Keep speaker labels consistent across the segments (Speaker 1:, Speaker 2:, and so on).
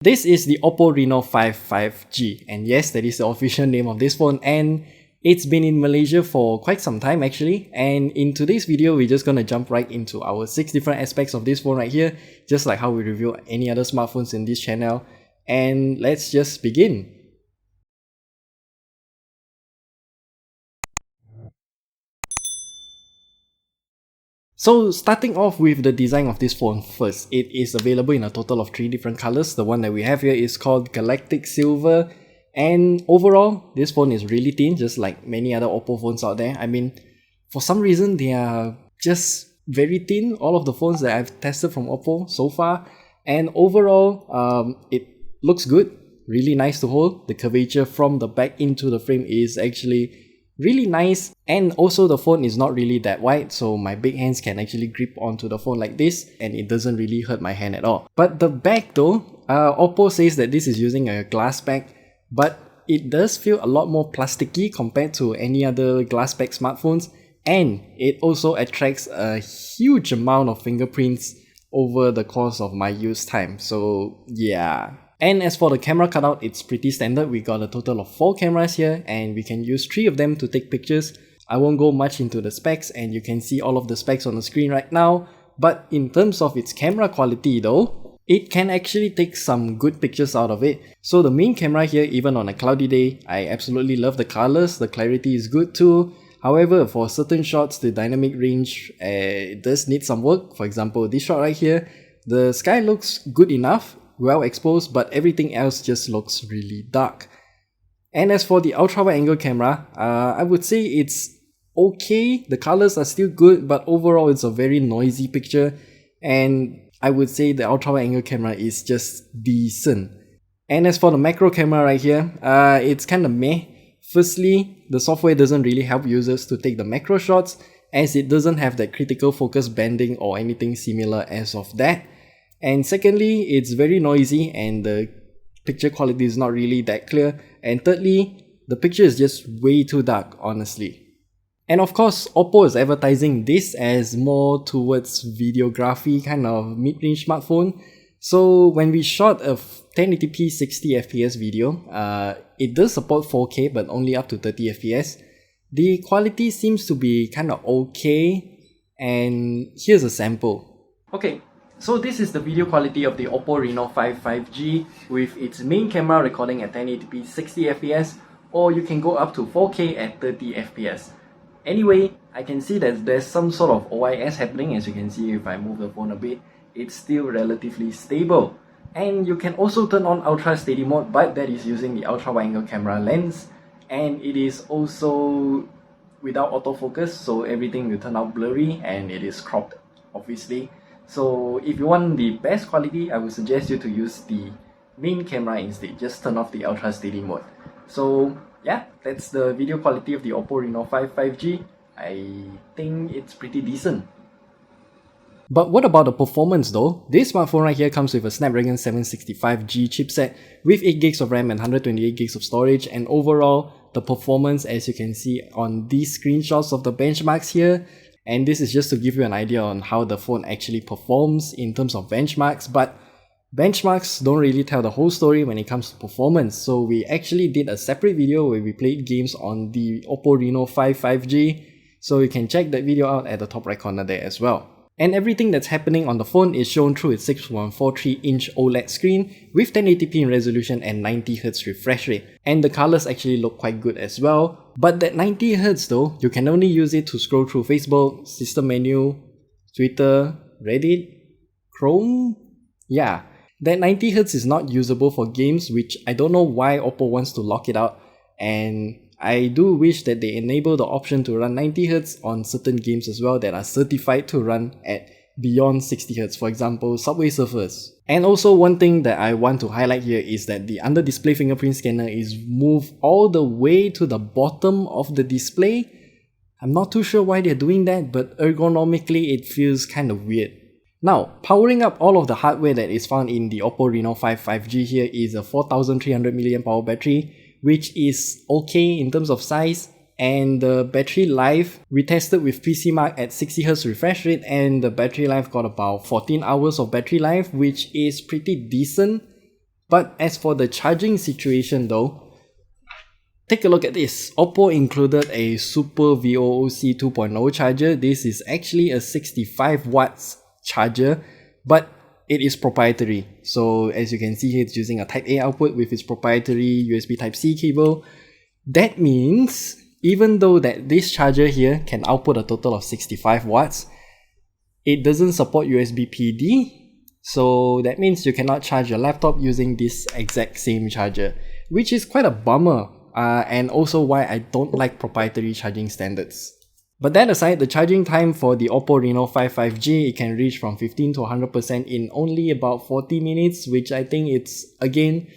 Speaker 1: This is the OPPO Reno5 5G, and yes, that is the official name of this phone, and it's been in Malaysia for quite some time actually. And in today's video, we're just gonna jump right into our 6 different aspects of this phone right here, just like how we review any other smartphones in this channel. And let's just begin. So starting off with the design of this phone first, it is available in a total of 3 different colors. The one that we have here is called Galactic Silver, and overall this phone is really thin, just like many other OPPO phones out there. I mean, for some reason they are just very thin, all of the phones that I've tested from OPPO so far, and overall it looks good, really nice to hold. The curvature from the back into the frame is actually really nice, and also the phone is not really that wide, so my big hands can actually grip onto the phone like this and it doesn't really hurt my hand at all. But the back though, OPPO says that this is using a glass back, but it does feel a lot more plasticky compared to any other glass back smartphones, and it also attracts a huge amount of fingerprints over the course of my use time, so yeah. And as for the camera cutout, it's pretty standard. We got a total of 4 cameras here, and we can use 3 of them to take pictures. I won't go much into the specs, and you can see all of the specs on the screen right now. But in terms of its camera quality though, it can actually take some good pictures out of it. So the main camera here, even on a cloudy day, I absolutely love the colors. The clarity is good too. However, for certain shots, the dynamic range it does need some work. For example, this shot right here, the sky looks good enough, well exposed, but everything else just looks really dark. And as for the ultra wide angle camera, I would say it's okay. The colors are still good, but overall it's a very noisy picture, and I would say the ultra wide angle camera is just decent. And as for the macro camera right here, it's kind of meh. Firstly, the software doesn't really help users to take the macro shots, as it doesn't have that critical focus banding or anything similar as of that. And secondly, it's very noisy and the picture quality is not really that clear. And thirdly, the picture is just way too dark, honestly. And of course, OPPO is advertising this as more towards videography kind of mid-range smartphone. So when we shot a 1080p 60fps video, it does support 4K but only up to 30fps. The quality seems to be kind of okay, and here's a sample. Okay. So this is the video quality of the OPPO Reno5 5G with its main camera recording at 1080p 60fps, or you can go up to 4K at 30fps. Anyway, I can see that there's some sort of OIS happening. As you can see, if I move the phone a bit, it's still relatively stable. And you can also turn on ultra steady mode, but that is using the ultra wide angle camera lens, and it is also without autofocus, so everything will turn out blurry and it is cropped, obviously. So if you want the best quality, I would suggest you to use the main camera instead. Just turn off the ultra steady mode. So yeah, that's the video quality of the OPPO Reno5 5G. I think it's pretty decent. But what about the performance though? This smartphone right here comes with a Snapdragon 765G chipset with 8GB of RAM and 128GB of storage, and overall the performance, as you can see on these screenshots of the benchmarks here, and this is just to give you an idea on how the phone actually performs in terms of benchmarks, but benchmarks don't really tell the whole story when it comes to performance. So we actually did a separate video where we played games on the OPPO Reno5 5G, so you can check that video out at the top right corner there as well. And everything that's happening on the phone is shown through its 6.43-inch OLED screen with 1080p in resolution and 90Hz refresh rate. And the colors actually look quite good as well. But that 90Hz though, you can only use it to scroll through Facebook, system menu, Twitter, Reddit, Chrome. Yeah, that 90Hz is not usable for games, which I don't know why OPPO wants to lock it out. And I do wish that they enable the option to run 90Hz on certain games as well that are certified to run at beyond 60Hz, for example Subway Surfers. And also one thing that I want to highlight here is that the under display fingerprint scanner is moved all the way to the bottom of the display. I'm not too sure why they're doing that, but ergonomically it feels kind of weird. Now, powering up all of the hardware that is found in the OPPO Reno5 5G here is a 4300 mAh battery, which is okay in terms of size, and the battery life we tested with PCMark at 60Hz refresh rate, and the battery life got about 14 hours of battery life, which is pretty decent. But as for the charging situation though, take a look at this. OPPO included a Super VOOC 2.0 charger. This is actually a 65 watts charger, but it is proprietary. So as you can see here, it's using a Type A output with its proprietary USB Type-C cable. That means even though that this charger here can output a total of 65 watts, it doesn't support USB PD. So that means you cannot charge your laptop using this exact same charger, which is quite a bummer, and also why I don't like proprietary charging standards. But that aside, the charging time for the OPPO Reno5 5G, it can reach from 15 to 100% in only about 40 minutes, which I think it's, again,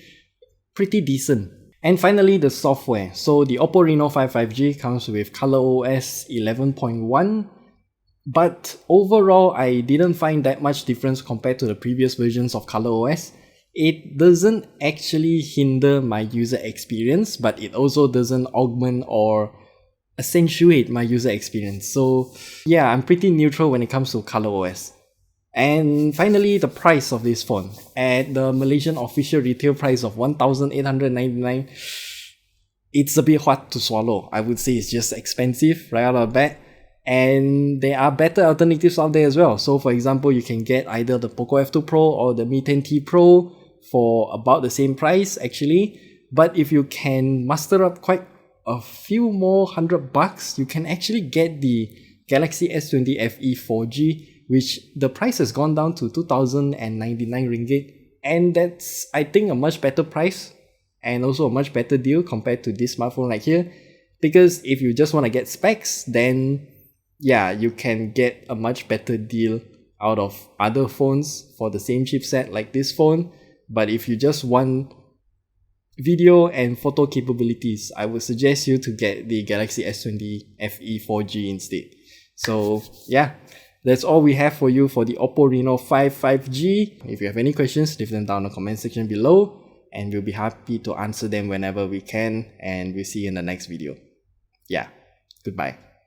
Speaker 1: pretty decent. And finally, the software. So the OPPO Reno5 5G comes with ColorOS 11.1, but overall, I didn't find that much difference compared to the previous versions of ColorOS. It doesn't actually hinder my user experience, but it also doesn't augment or accentuate my user experience. So yeah, I'm pretty neutral when it comes to ColorOS. And finally, the price of this phone. At the Malaysian official retail price of 1,899, it's a bit hard to swallow. I would say it's just expensive right out of the bat. And there are better alternatives out there as well. So for example, you can get either the POCO F2 Pro or the Mi 10T Pro for about the same price actually. But if you can muster up quite a few more $100, you can actually get the Galaxy S20 FE 4G, which the price has gone down to 2,099 ringgit. And that's, I think, a much better price and also a much better deal compared to this smartphone right here. Because if you just want to get specs, then yeah, you can get a much better deal out of other phones for the same chipset like this phone. But if you just want video and photo capabilities, I would suggest you to get the Galaxy S20 FE 4G instead. So yeah, that's all we have for you for the OPPO Reno5 5G. If you have any questions, leave them down in the comment section below, and we'll be happy to answer them whenever we can, and we'll see you in the next video. Yeah, goodbye.